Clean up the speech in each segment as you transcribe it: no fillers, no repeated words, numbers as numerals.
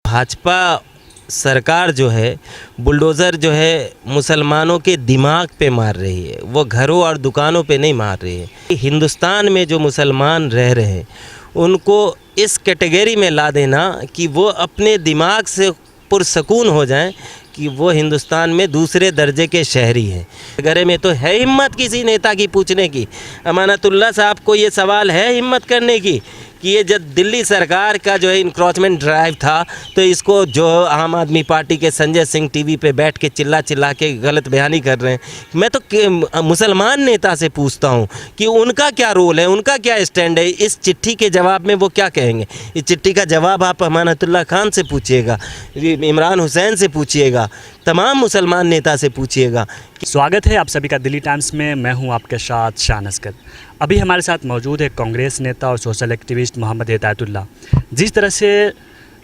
भाजपा सरकार जो है बुलडोज़र जो है मुसलमानों के दिमाग पे मार रही है, वो घरों और दुकानों पे नहीं मार रही है। हिंदुस्तान में जो मुसलमान रह रहे हैं उनको इस कैटेगरी में ला देना कि वो अपने दिमाग से पुरसकून हो जाएं कि वो हिंदुस्तान में दूसरे दर्जे के शहरी हैं। घरे में तो है हिम्मत किसी नेता की पूछने की? अमानतुल्लाह साहब को ये सवाल है हिम्मत करने की कि ये जब दिल्ली सरकार का जो है इंक्रोचमेंट ड्राइव था तो इसको जो आम आदमी पार्टी के संजय सिंह टीवी पे बैठ के चिल्ला के गलत बयानी कर रहे हैं। मैं तो मुसलमान नेता से पूछता हूँ कि उनका क्या रोल है, उनका क्या स्टैंड है, इस चिट्ठी के जवाब में वो क्या कहेंगे। इस चिट्ठी का जवाब आप अमानतुल्लाह खान से पूछिएगा, इमरान हुसैन से पूछिएगा, तमाम मुसलमान नेता से पूछिएगा। स्वागत है आप सभी का दिल्ली टाइम्स में। मैं हूं आपके साथ शान असगर। अभी हमारे साथ मौजूद है कांग्रेस नेता और सोशल एक्टिविस्ट मोहम्मद हिदायतुल्लाह। जिस तरह से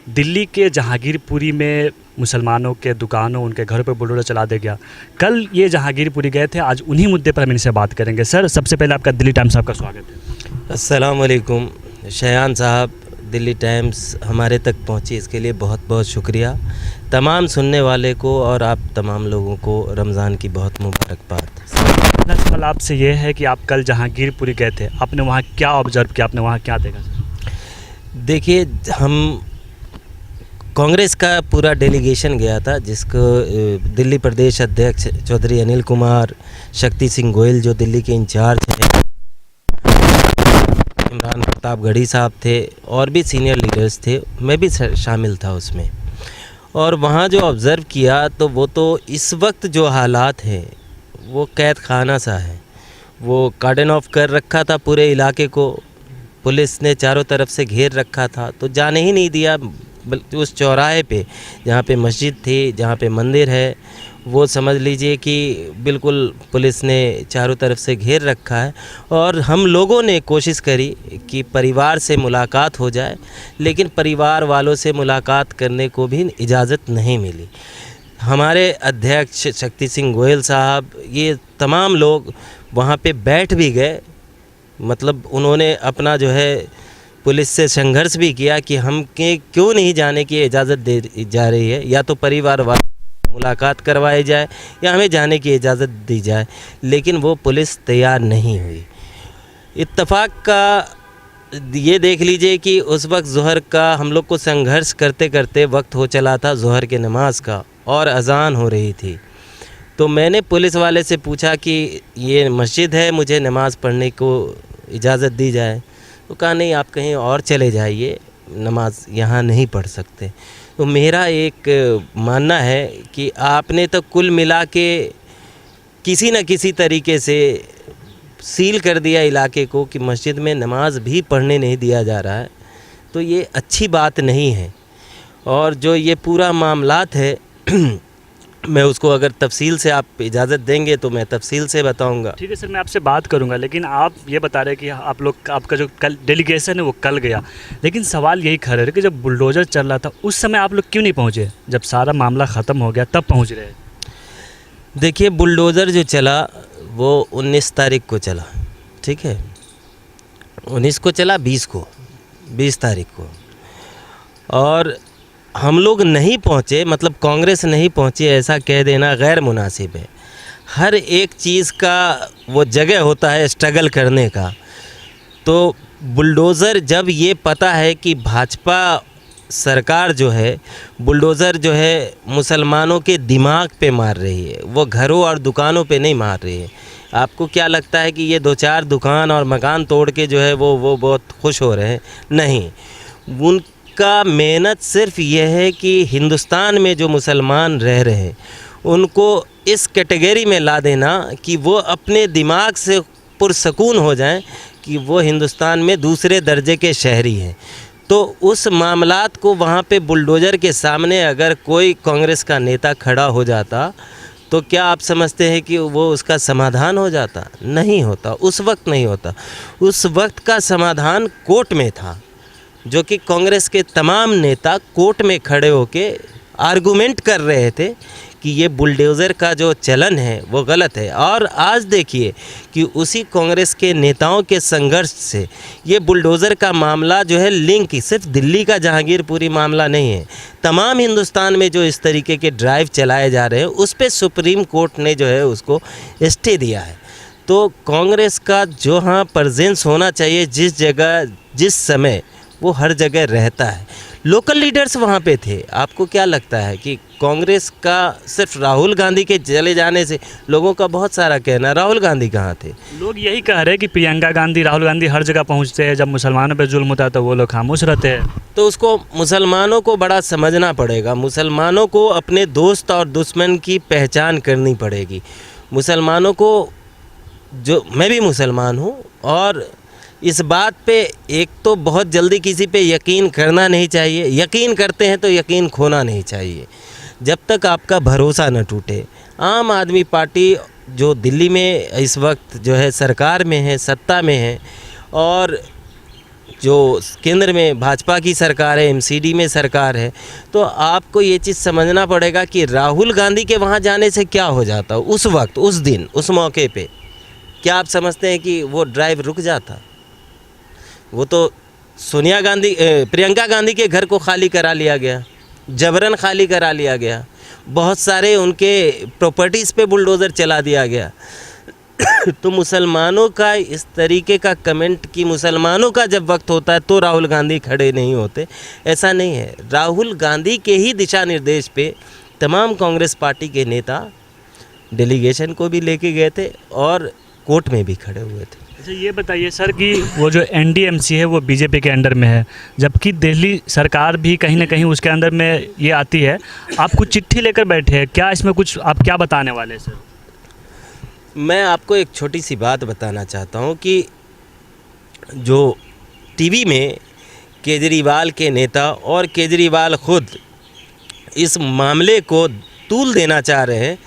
दिल्ली के जहांगीरपुरी में मुसलमानों के दुकानों, उनके घरों पर बुलडोज़र चला दिया गया, कल ये जहांगीरपुरी गए थे, आज उन्हीं मुद्दे पर हम इनसे बात करेंगे। सर, सबसे पहले आपका दिल्ली टाइम्स आपका स्वागत है। अस्सलाम वालेकुम शयान साहब, दिल्ली टाइम्स हमारे तक पहुंची इसके लिए बहुत बहुत शुक्रिया। तमाम सुनने वाले को और आप तमाम लोगों को रमज़ान की बहुत मुबारकबाद। पहला सवाल आपसे ये है कि आप कल जहांगीरपुरी गए थे, आपने वहाँ क्या ऑब्जर्व किया, आपने वहाँ क्या देखा? देखिए, हम कांग्रेस का पूरा डेलीगेशन गया था जिसको दिल्ली प्रदेश अध्यक्ष चौधरी अनिल कुमार, शक्ति सिंह गोयल जो दिल्ली के इंचार्ज हैं, इमरान प्रतापगढ़ी साहब थे और भी सीनियर लीडर्स थे, मैं भी शामिल था उसमें। और वहाँ जो ऑब्ज़र्व किया तो वो तो इस वक्त जो हालात हैं वो कैद खाना सा है। वो कार्डन ऑफ कर रखा था पूरे इलाके को, पुलिस ने चारों तरफ से घेर रखा था तो जाने ही नहीं दिया। उस चौराहे पे जहाँ पे मस्जिद थी, जहाँ पे मंदिर है, वो समझ लीजिए कि बिल्कुल पुलिस ने चारों तरफ से घेर रखा है। और हम लोगों ने कोशिश करी कि परिवार से मुलाकात हो जाए, लेकिन परिवार वालों से मुलाकात करने को भी इजाज़त नहीं मिली। हमारे अध्यक्ष शक्ति सिंह गोयल साहब, ये तमाम लोग वहाँ पे बैठ भी गए, मतलब उन्होंने अपना जो है पुलिस से संघर्ष भी किया कि हम के क्यों नहीं जाने की इजाज़त दे जा रही है, या तो परिवार वालों मुलाकात करवाई जाए या हमें जाने की इजाज़त दी जाए, लेकिन वो पुलिस तैयार नहीं हुई। इत्तफाक का ये देख लीजिए कि उस वक्त ज़ोहर का हम लोग को संघर्ष करते करते वक्त हो चला था ज़ोहर के नमाज का और अज़ान हो रही थी। तो मैंने पुलिस वाले से पूछा कि ये मस्जिद है, मुझे नमाज़ पढ़ने को इजाज़त दी जाए। तो कहा नहीं, आप कहीं और चले जाइए, नमाज यहाँ नहीं पढ़ सकते। तो मेरा एक मानना है कि आपने तो कुल मिला के किसी न किसी तरीके से सील कर दिया इलाके को कि मस्जिद में नमाज भी पढ़ने नहीं दिया जा रहा है, तो ये अच्छी बात नहीं है। और जो ये पूरा मामलात है मैं उसको अगर तफसील से आप इजाज़त देंगे तो मैं तफसील से बताऊंगा। ठीक है सर, मैं आपसे बात करूंगा, लेकिन आप ये बता रहे हैं कि आप लोग, आपका जो कल डेलीगेशन है वो कल गया, लेकिन सवाल यही खड़ा है कि जब बुलडोज़र चल रहा था उस समय आप लोग क्यों नहीं पहुंचे? जब सारा मामला ख़त्म हो गया तब पहुंच रहे? देखिए, बुलडोज़र जो चला वो 19 तारीख को चला, ठीक है, 19 को चला, 20 तारीख को, और हम लोग नहीं पहुँचे, मतलब कांग्रेस नहीं पहुँची, ऐसा कह देना गैर मुनासिब है। हर एक चीज़ का वो जगह होता है स्ट्रगल करने का। तो बुलडोज़र जब ये पता है कि भाजपा सरकार जो है बुलडोज़र जो है मुसलमानों के दिमाग पे मार रही है, वो घरों और दुकानों पे नहीं मार रही है। आपको क्या लगता है कि ये 2-4 दुकान और मकान तोड़ के जो है वो बहुत खुश हो रहे हैं? नहीं, उनका मेहनत सिर्फ ये है कि हिंदुस्तान में जो मुसलमान रह रहे हैं उनको इस कैटेगरी में ला देना कि वो अपने दिमाग से पुरसकून हो जाएं कि वो हिंदुस्तान में दूसरे दर्जे के शहरी हैं। तो उस मामलात को वहाँ पे बुलडोज़र के सामने अगर कोई कांग्रेस का नेता खड़ा हो जाता तो क्या आप समझते हैं कि वो उसका समाधान हो जाता? नहीं होता, उस वक्त नहीं होता। उस वक्त का समाधान कोर्ट में था, जो कि कांग्रेस के तमाम नेता कोर्ट में खड़े होके आर्गूमेंट कर रहे थे कि ये बुलडोज़र का जो चलन है वो गलत है। और आज देखिए कि उसी कांग्रेस के नेताओं के संघर्ष से ये बुलडोज़र का मामला जो है लिंक सिर्फ दिल्ली का जहांगीरपुरी मामला नहीं है, तमाम हिंदुस्तान में जो इस तरीके के ड्राइव चलाए जा रहे हैं उस पे सुप्रीम कोर्ट ने जो है उसको स्टे दिया है। तो कांग्रेस का जो हाँ प्रेजेंस होना चाहिए जिस जगह जिस समय, वो हर जगह रहता है। लोकल लीडर्स वहाँ पे थे। आपको क्या लगता है कि कांग्रेस का सिर्फ राहुल गांधी के चले जाने से, लोगों का बहुत सारा कहना है राहुल गांधी कहाँ थे? लोग यही कह रहे हैं कि प्रियंका गांधी, राहुल गांधी हर जगह पहुंचते हैं, जब मुसलमानों पे जुल्म होता है तो वो लोग खामोश रहते हैं। तो उसको मुसलमानों को बड़ा समझना पड़ेगा। मुसलमानों को अपने दोस्त और दुश्मन की पहचान करनी पड़ेगी। मुसलमानों को, जो मैं भी मुसलमान हूँ, और इस बात पे एक तो बहुत जल्दी किसी पे यकीन करना नहीं चाहिए। यकीन करते हैं तो यकीन खोना नहीं चाहिए जब तक आपका भरोसा न टूटे। आम आदमी पार्टी जो दिल्ली में इस वक्त जो है सरकार में है, सत्ता में है, और जो केंद्र में भाजपा की सरकार है, एमसीडी में सरकार है, तो आपको ये चीज़ समझना पड़ेगा कि राहुल गांधी के वहाँ जाने से क्या हो जाता उस वक्त, उस दिन, उस मौके पे। क्या आप समझते हैं कि वो ड्राइव रुक जाता? वो तो सोनिया गांधी, प्रियंका गांधी के घर को खाली करा लिया गया, जबरन खाली करा लिया गया, बहुत सारे उनके प्रॉपर्टीज़ पे बुलडोज़र चला दिया गया। तो मुसलमानों का इस तरीके का कमेंट कि मुसलमानों का जब वक्त होता है तो राहुल गांधी खड़े नहीं होते, ऐसा नहीं है। राहुल गांधी के ही दिशा निर्देश पे तमाम कांग्रेस पार्टी के नेता डेलीगेशन को भी लेके गए थे और कोर्ट में भी खड़े हुए थे। अच्छा, ये बताइए सर कि वो जो एनडीएमसी है वो बीजेपी के अंडर में है, जबकि दिल्ली सरकार भी कहीं ना कहीं उसके अंदर में ये आती है। आप कुछ चिट्ठी लेकर बैठे हैं, क्या इसमें कुछ आप क्या बताने वाले हैं सर? मैं आपको एक छोटी सी बात बताना चाहता हूँ कि जो टीवी में केजरीवाल के नेता और केजरीवाल खुद इस मामले को तूल देना चाह रहे हैं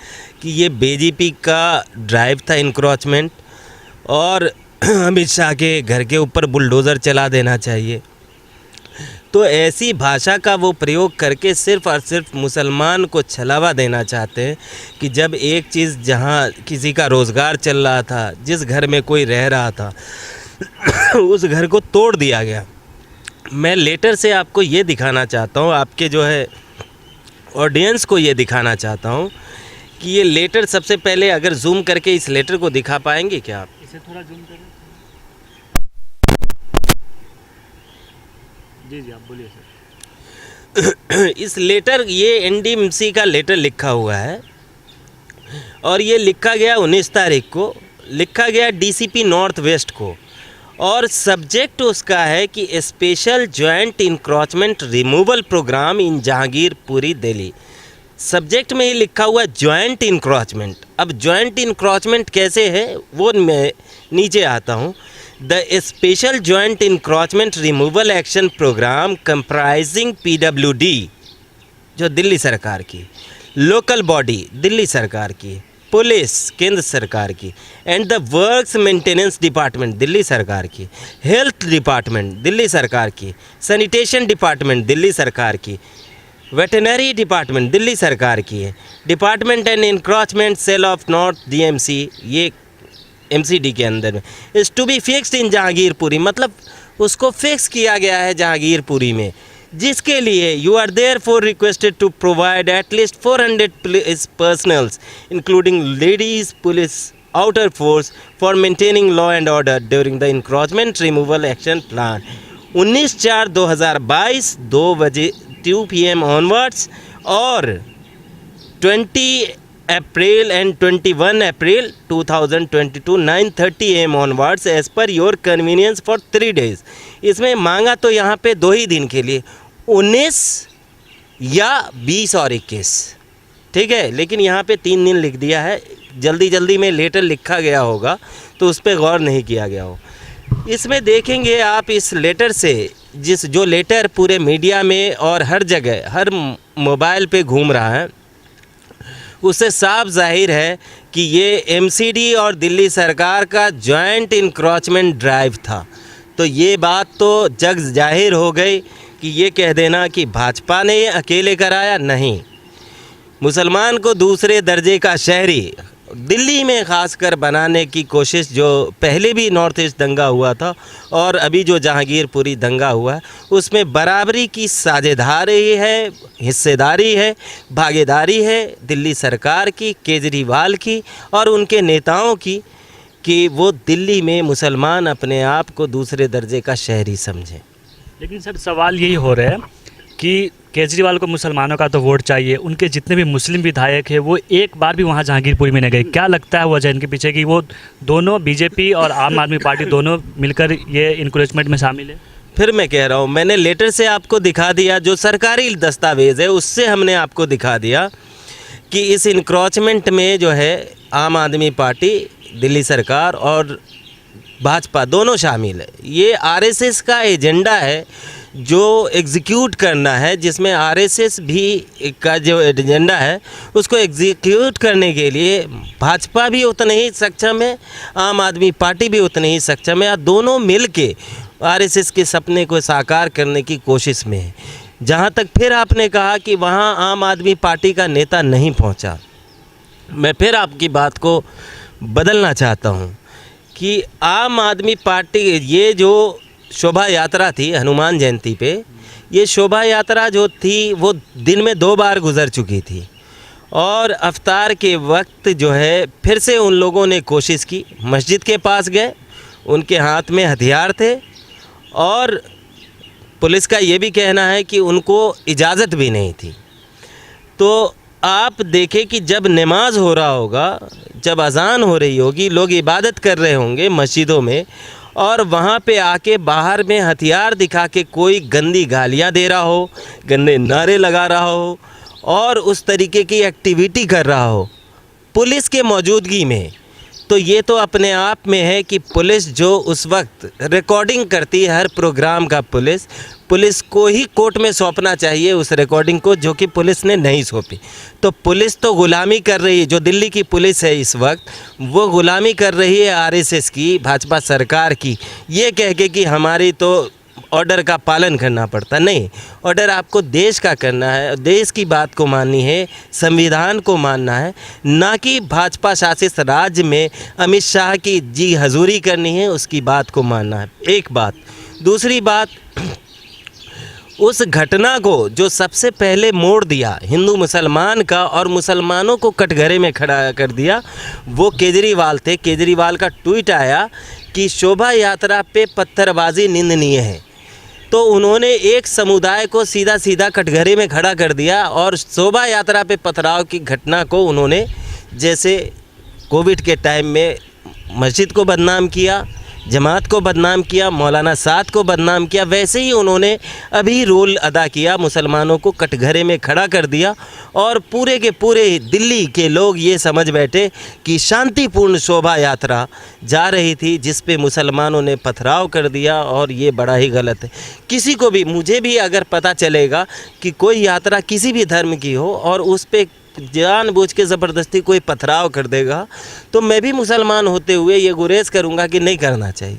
कि ये बीजेपी का ड्राइव था इंक्रोचमेंट, और अमित शाह के घर के ऊपर बुलडोज़र चला देना चाहिए, तो ऐसी भाषा का वो प्रयोग करके सिर्फ़ और सिर्फ मुसलमान को छलावा देना चाहते हैं कि जब एक चीज़, जहाँ किसी का रोज़गार चल रहा था, जिस घर में कोई रह रहा था, उस घर को तोड़ दिया गया। मैं लेटर से आपको ये दिखाना चाहता हूँ, आपके जो है ऑडियंस को ये दिखाना चाहता हूँ कि ये लेटर, सबसे पहले अगर जूम करके इस लेटर को दिखा पाएंगे क्या आप? इसे थोड़ा जूम करें। जी जी, आप बोलिए सर। इस लेटर, ये एनडीएमसी का लेटर लिखा हुआ है, और ये लिखा गया 19 तारीख को, लिखा गया डीसीपी नॉर्थ वेस्ट को, और सब्जेक्ट उसका है कि special joint encroachment removal programme in Jahangirpuri Delhi. Subject में ही लिखा हुआ है जॉइंट इंक्रोचमेंट। अब जॉइंट इंक्रोचमेंट कैसे है वो मैं नीचे आता हूँ। The special joint encroachment removal action programme comprising PWD, जो दिल्ली सरकार की, लोकल बॉडी दिल्ली सरकार की, पुलिस केंद्र सरकार की, and the works maintenance department Delhi सरकार की, हेल्थ डिपार्टमेंट दिल्ली सरकार की, सैनिटेशन डिपार्टमेंट दिल्ली सरकार की, वेटनरी डिपार्टमेंट दिल्ली सरकार की है, department and encroachment cell of North DMC, ये एमसीडी के अंदर में, is to be fixed in Jahangirpuri, मतलब उसको फिक्स किया गया है जहांगीरपुरी में, जिसके लिए you are therefore requested to provide at least 400 police personnels including ladies police outer force for maintaining law and order during the encroachment removal action plan 19/4/2022 2 बजे 2 PM onwards, और 20 April and 21 April 2022 9:30 AM onwards as per your convenience for 3 days। इसमें मांगा तो यहाँ पे 2 ही दिन के लिए, 19 या 20 और 21, ठीक है, लेकिन यहाँ पे 3 दिन लिख दिया है। जल्दी जल्दी में लेटर लिखा गया होगा तो उस पर गौर नहीं किया गया हो। इसमें देखेंगे आप इस लेटर से, जो लेटर पूरे मीडिया में और हर जगह हर मोबाइल पे घूम रहा है, उससे साफ जाहिर है कि ये एमसीडी और दिल्ली सरकार का जॉइंट इंक्रोचमेंट ड्राइव था। तो ये बात तो जग जाहिर हो गई कि ये कह देना कि भाजपा ने अकेले कराया, नहीं, मुसलमान को दूसरे दर्जे का शहरी दिल्ली में खासकर बनाने की कोशिश जो पहले भी नॉर्थ ईस्ट दंगा हुआ था और अभी जो जहांगीरपुरी दंगा हुआ है उसमें बराबरी की साझेदारी है, हिस्सेदारी है, भागीदारी है दिल्ली सरकार की, केजरीवाल की और उनके नेताओं की कि वो दिल्ली में मुसलमान अपने आप को दूसरे दर्जे का शहरी समझें। लेकिन सर सवाल यही हो रहा है कि केजरीवाल को मुसलमानों का तो वोट चाहिए, उनके जितने भी मुस्लिम विधायक हैं वो एक बार भी वहाँ जहांगीरपुरी में नहीं गए। क्या लगता है वजह इनके पीछे कि वो दोनों बीजेपी और आम आदमी पार्टी दोनों मिलकर ये इंक्रोचमेंट में शामिल है? फिर मैं कह रहा हूँ, मैंने लेटर से आपको दिखा दिया, जो सरकारी दस्तावेज़ है उससे हमने आपको दिखा दिया कि इस इंक्रोचमेंट में जो है आम आदमी पार्टी, दिल्ली सरकार और भाजपा दोनों शामिल है। ये आरएसएस का एजेंडा है जो एग्जीक्यूट करना है, जिसमें आरएसएस भी का जो एजेंडा है उसको एग्जीक्यूट करने के लिए भाजपा भी उतना ही सक्षम है, आम आदमी पार्टी भी उतनी ही सक्षम है। दोनों मिल के आरएसएस के सपने को साकार करने की कोशिश में है। जहाँ तक फिर आपने कहा कि वहाँ आम आदमी पार्टी का नेता नहीं पहुँचा, मैं फिर आपकी बात को बदलना चाहता हूँ कि आम आदमी पार्टी, ये जो शोभा यात्रा थी हनुमान जयंती पे, ये शोभा यात्रा जो थी वो दिन में 2 बार गुज़र चुकी थी और अफ्तार के वक्त जो है फिर से उन लोगों ने कोशिश की, मस्जिद के पास गए, उनके हाथ में हथियार थे और पुलिस का ये भी कहना है कि उनको इजाज़त भी नहीं थी। तो आप देखें कि जब नमाज हो रहा होगा, जब अज़ान हो रही होगी, लोग इबादत कर रहे होंगे मस्जिदों में और वहाँ पे आके बाहर में हथियार दिखा के कोई गंदी गालियाँ दे रहा हो, गंदे नारे लगा रहा हो और उस तरीके की एक्टिविटी कर रहा हो पुलिस के मौजूदगी में, तो ये तो अपने आप में है कि पुलिस जो उस वक्त रिकॉर्डिंग करती है हर प्रोग्राम का, पुलिस को ही कोर्ट में सौंपना चाहिए उस रिकॉर्डिंग को, जो कि पुलिस ने नहीं सौंपी। तो पुलिस तो गुलामी कर रही है, जो दिल्ली की पुलिस है इस वक्त वो गुलामी कर रही है आरएसएस की, भाजपा सरकार की, ये कह के कि हमारी तो ऑर्डर का पालन करना पड़ता। नहीं, ऑर्डर आपको देश का करना है, देश की बात को माननी है, संविधान को मानना है, ना कि भाजपा शासित राज्य में अमित शाह की जी हजूरी करनी है, उसकी बात को मानना है। एक बात। दूसरी बात, उस घटना को जो सबसे पहले मोड़ दिया हिंदू मुसलमान का और मुसलमानों को कटघरे में खड़ा कर दिया वो केजरीवाल थे। केजरीवाल का ट्वीट आया कि शोभा यात्रा पे पत्थरबाजी निंदनीय है, तो उन्होंने एक समुदाय को सीधा सीधा कटघरे में खड़ा कर दिया और शोभा यात्रा पे पथराव की घटना को उन्होंने, जैसे कोविड के टाइम में मस्जिद को बदनाम किया, जमात को बदनाम किया, मौलाना साद को बदनाम किया, वैसे ही उन्होंने अभी रोल अदा किया, मुसलमानों को कटघरे में खड़ा कर दिया और पूरे के पूरे दिल्ली के लोग ये समझ बैठे कि शांतिपूर्ण शोभा यात्रा जा रही थी जिस पे मुसलमानों ने पथराव कर दिया और ये बड़ा ही गलत है। किसी को भी, मुझे भी अगर पता चलेगा कि कोई यात्रा किसी भी धर्म की हो और उस पर जानबूझ के ज़बरदस्ती कोई पथराव कर देगा तो मैं भी मुसलमान होते हुए ये गुरेज करूँगा कि नहीं करना चाहिए।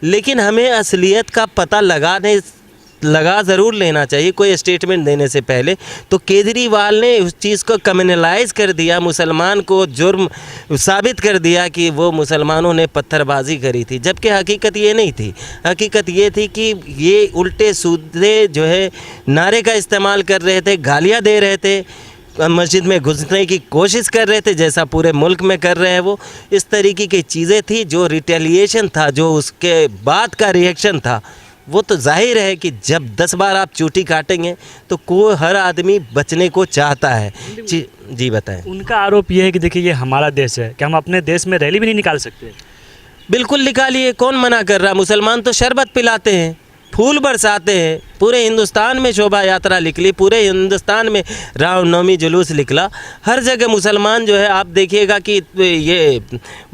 लेकिन हमें असलियत का पता लगा ज़रूर लेना चाहिए कोई स्टेटमेंट देने से पहले। तो केजरीवाल ने उस चीज़ को कम्युनलाइज़ कर दिया, मुसलमान को जुर्म साबित कर दिया कि वो मुसलमानों ने पत्थरबाजी करी थी, जबकि हकीकत ये नहीं थी। हकीकत ये थी कि ये उल्टे सीधे जो है नारे का इस्तेमाल कर रहे थे, गालियाँ दे रहे थे, मस्जिद में घुसने की कोशिश कर रहे थे जैसा पूरे मुल्क में कर रहे हैं वो। इस तरीके की चीज़ें थी जो रिटेलिएशन था, जो उसके बाद का रिएक्शन था। वो तो जाहिर है कि जब 10 बार आप चूटी काटेंगे तो कोई हर आदमी बचने को चाहता है। जी बताएं। उनका आरोप ये है कि देखिए ये हमारा देश है, क्या हम अपने देश में रैली भी नहीं निकाल सकते? बिल्कुल निकालिए, कौन मना कर रहा। मुसलमान तो शरबत पिलाते हैं, फूल बरसाते हैं, पूरे हिंदुस्तान में शोभा यात्रा निकली, पूरे हिंदुस्तान में रामनवमी जुलूस निकला, हर जगह मुसलमान जो है आप देखिएगा कि ये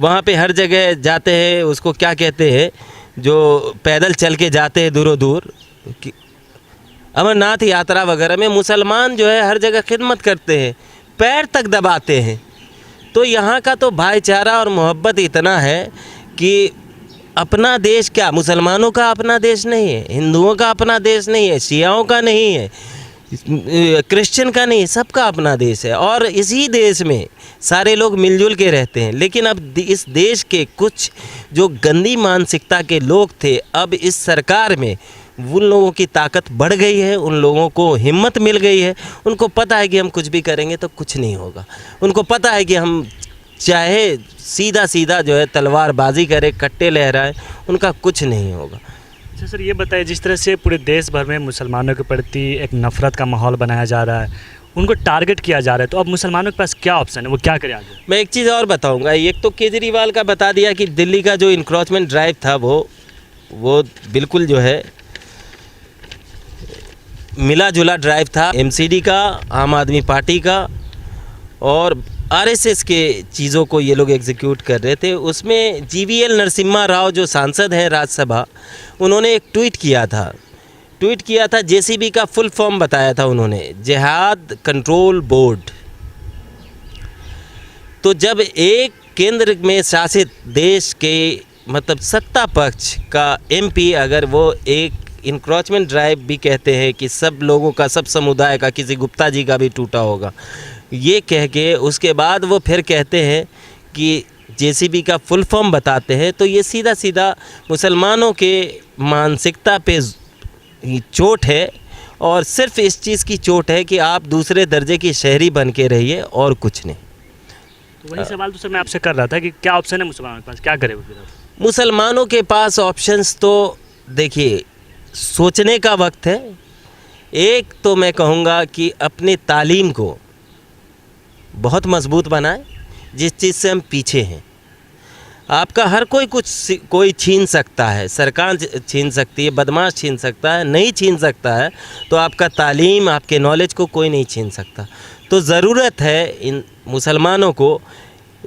वहाँ पे हर जगह जाते हैं, उसको क्या कहते हैं जो पैदल चल के जाते हैं दूरों दूर, अमरनाथ यात्रा वगैरह में मुसलमान जो है हर जगह खिदमत करते हैं, पैर तक दबाते हैं। तो यहाँ का तो भाईचारा और मोहब्बत इतना है कि अपना देश क्या, मुसलमानों का अपना देश नहीं है, हिंदुओं का अपना देश नहीं है, शियाओं का नहीं है, क्रिश्चियन का नहीं, सबका अपना देश है और इसी देश में सारे लोग मिलजुल के रहते हैं। लेकिन अब इस देश के कुछ जो गंदी मानसिकता के लोग थे, अब इस सरकार में उन लोगों की ताकत बढ़ गई है, उन लोगों को हिम्मत मिल गई है। उनको पता है कि हम कुछ भी करेंगे तो कुछ नहीं होगा। उनको पता है कि हम चाहे सीधा सीधा जो है तलवारबाजी करें, कट्टे लहराएं, उनका कुछ नहीं होगा। अच्छा सर, ये बताइए, जिस तरह से पूरे देश भर में मुसलमानों के प्रति एक नफ़रत का माहौल बनाया जा रहा है, उनको टारगेट किया जा रहा है, तो अब मुसलमानों के पास क्या ऑप्शन है, वो क्या करें आगे? मैं एक चीज़ और बताऊंगा। एक तो केजरीवाल का बता दिया कि दिल्ली का जो इंक्रोचमेंट ड्राइव था वो बिल्कुल जो है मिला जुला ड्राइव था। एमसीडी का, आम आदमी पार्टी का और आरएसएस के चीज़ों को ये लोग एग्जीक्यूट कर रहे थे। उसमें जीवीएल नरसिम्हा राव जो सांसद हैं राज्यसभा, उन्होंने एक ट्वीट किया था। जेसीबी का फुल फॉर्म बताया था उन्होंने, जिहाद कंट्रोल बोर्ड। तो जब एक केंद्र में शासित देश के मतलब सत्ता पक्ष का एमपी अगर वो एक इंक्रोचमेंट ड्राइव भी कहते हैं कि सब लोगों का, सब समुदाय का, किसी गुप्ता जी का भी टूटा होगा, ये कह के उसके बाद वो फिर कहते हैं कि जेसीबी का फुल फॉर्म बताते हैं, तो ये सीधा सीधा मुसलमानों के मानसिकता पे चोट है और सिर्फ इस चीज़ की चोट है कि आप दूसरे दर्जे की शहरी बन के रहिए और कुछ नहीं। तो वही सवाल तो सर मैं आपसे कर रहा था कि क्या ऑप्शन है मुसलमानों के पास, क्या करें फिर? मुसलमानों के पास ऑप्शंस तो देखिए सोचने का वक्त है। एक तो मैं कहूँगा कि अपनी तालीम को बहुत मजबूत बनाएं, जिस चीज़ से हम पीछे हैं। आपका हर कोई छीन सकता है, सरकार छीन सकती है, बदमाश छीन सकता है, नहीं छीन सकता है तो आपका तालीम, आपके नॉलेज को कोई नहीं छीन सकता। तो ज़रूरत है इन मुसलमानों को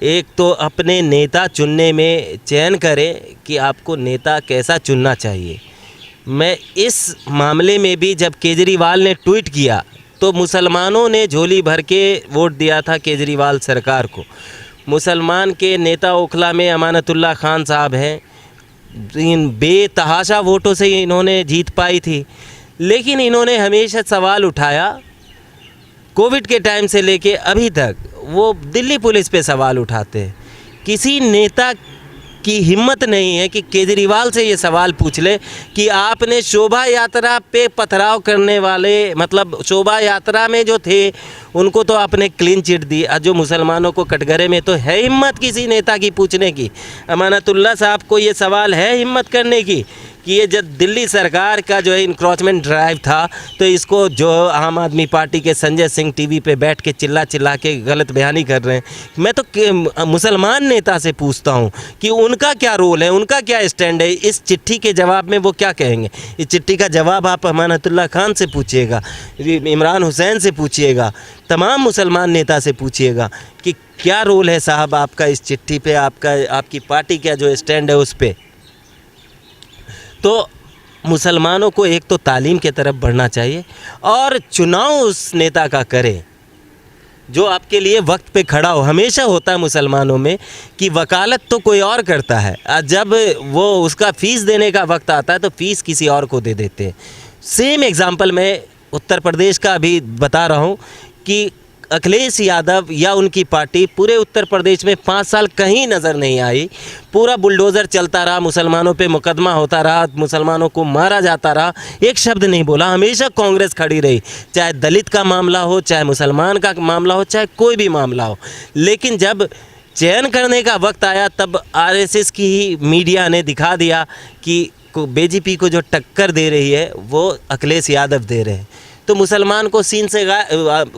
एक तो अपने नेता चुनने में चयन करें कि आपको नेता कैसा चुनना चाहिए। मैं इस मामले में भी जब केजरीवाल ने ट्वीट किया तो मुसलमानों ने झोली भर के वोट दिया था केजरीवाल सरकार को। मुसलमान के नेता ओखला में अमानतुल्लाह खान साहब हैं, इन बेतहाशा वोटों से इन्होंने जीत पाई थी। लेकिन इन्होंने हमेशा सवाल उठाया, कोविड के टाइम से लेके अभी तक वो दिल्ली पुलिस पे सवाल उठाते हैं। किसी नेता की हिम्मत नहीं है कि केजरीवाल से ये सवाल पूछ ले कि आपने शोभा यात्रा पे पथराव करने वाले, मतलब शोभा यात्रा में जो थे उनको तो आपने क्लीन चिट दी, जो मुसलमानों को कटघरे में तो है हिम्मत किसी नेता की पूछने की? अमानतुल्लाह साहब को ये सवाल है हिम्मत करने की कि ये जब दिल्ली सरकार का जो है इंक्रोचमेंट ड्राइव था तो इसको जो आम आदमी पार्टी के संजय सिंह टीवी पे बैठ के चिल्ला के गलत बयानी कर रहे हैं। मैं तो मुसलमान नेता से पूछता हूँ कि उनका क्या रोल है, उनका क्या स्टैंड है, इस चिट्ठी के जवाब में वो क्या कहेंगे? इस चिट्ठी का जवाब आप अमानतुल्लाह खान से पूछिएगा, इमरान हुसैन से पूछिएगा, तमाम मुसलमान नेता से पूछिएगा कि क्या रोल है साहब आपका इस चिट्ठी पे, आपकी पार्टी का जो स्टैंड है उस पर। तो मुसलमानों को एक तो तालीम की तरफ बढ़ना चाहिए और चुनाव उस नेता का करें जो आपके लिए वक्त पे खड़ा हो। हमेशा होता है मुसलमानों में कि वकालत तो कोई और करता है, जब वो उसका फ़ीस देने का वक्त आता है तो फ़ीस किसी और को दे देते हैं। सेम एग्ज़ाम्पल मैं उत्तर प्रदेश का अभी बता रहा हूँ कि अखिलेश यादव या उनकी पार्टी पूरे उत्तर प्रदेश में 5 साल कहीं नज़र नहीं आई। पूरा बुलडोज़र चलता रहा, मुसलमानों पे मुकदमा होता रहा, मुसलमानों को मारा जाता रहा, एक शब्द नहीं बोला। हमेशा कांग्रेस खड़ी रही, चाहे दलित का मामला हो, चाहे मुसलमान का मामला हो, चाहे कोई भी मामला हो। लेकिन जब चयन करने का वक्त आया तब आरएसएस की ही मीडिया ने दिखा दिया कि बीजेपी को जो टक्कर दे रही है वो अखिलेश यादव दे रहे हैं। तो मुसलमान को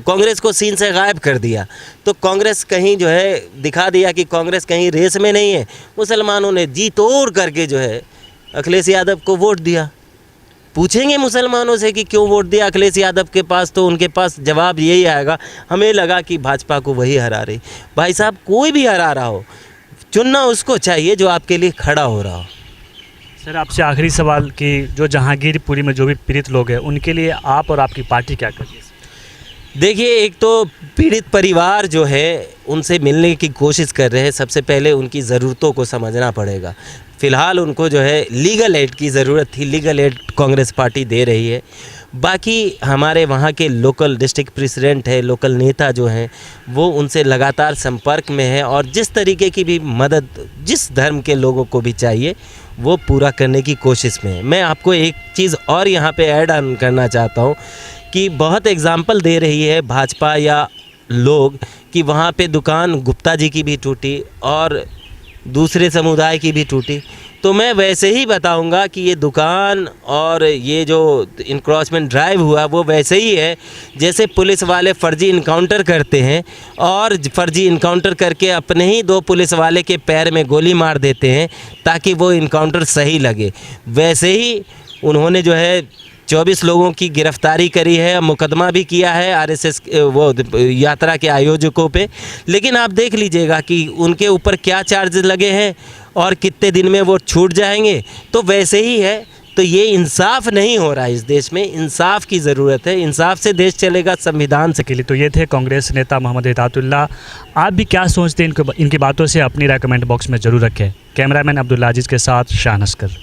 कांग्रेस को सीन से गायब कर दिया। तो कांग्रेस कहीं जो है दिखा दिया कि कांग्रेस कहीं रेस में नहीं है। मुसलमानों ने जी तोड़ करके जो है अखिलेश यादव को वोट दिया। पूछेंगे मुसलमानों से कि क्यों वोट दिया अखिलेश यादव के पास, तो उनके पास जवाब यही आएगा, हमें लगा कि भाजपा को वही हरा रही। भाई साहब, कोई भी हरा रहा हो, चुनना उसको चाहिए जो आपके लिए खड़ा हो रहा हो। सर, आपसे आखिरी सवाल कि जो जहांगीरपुरी में जो भी पीड़ित लोग हैं उनके लिए आप और आपकी पार्टी क्या कर रही है? देखिए, एक तो पीड़ित परिवार जो है उनसे मिलने की कोशिश कर रहे हैं। सबसे पहले उनकी ज़रूरतों को समझना पड़ेगा। फ़िलहाल उनको जो है लीगल एड की ज़रूरत थी, लीगल एड कांग्रेस पार्टी दे रही है। बाकी हमारे वहाँ के लोकल डिस्ट्रिक्ट प्रेसिडेंट है, लोकल नेता जो हैं, वो उनसे लगातार संपर्क में है और जिस तरीके की भी मदद जिस धर्म के लोगों को भी चाहिए वो पूरा करने की कोशिश में है। मैं आपको एक चीज़ और यहाँ पे ऐड ऑन करना चाहता हूँ कि बहुत एग्जाम्पल दे रही है भाजपा या लोग कि वहाँ पे दुकान गुप्ता जी की भी टूटी और दूसरे समुदाय की भी टूटी, तो मैं वैसे ही बताऊंगा कि ये दुकान और ये जो इंक्रोचमेंट ड्राइव हुआ वो वैसे ही है जैसे पुलिस वाले फ़र्जी इनकाउंटर करते हैं और फ़र्जी इनकाउंटर करके अपने ही 2 पुलिस वाले के पैर में गोली मार देते हैं ताकि वो इनकाउंटर सही लगे। वैसे ही उन्होंने जो है 24 लोगों की गिरफ्तारी करी है, मुकदमा भी किया है आरएसएस वो यात्रा के आयोजकों पे। लेकिन आप देख लीजिएगा कि उनके ऊपर क्या चार्जेस लगे हैं और कितने दिन में वो छूट जाएंगे। तो वैसे ही है, तो ये इंसाफ नहीं हो रहा है इस देश में, इंसाफ की ज़रूरत है, इंसाफ से देश चलेगा, संविधान से। के लिए तो ये थे कांग्रेस नेता मोहम्मद हिदायतुल्लाह। आप भी क्या सोचते हैं इनकी बातों से अपनी राय कमेंट बॉक्स में ज़रूर रखें। कैमरामैन अब्दुल्ला अजीज़ के साथ शाहन अस्कर।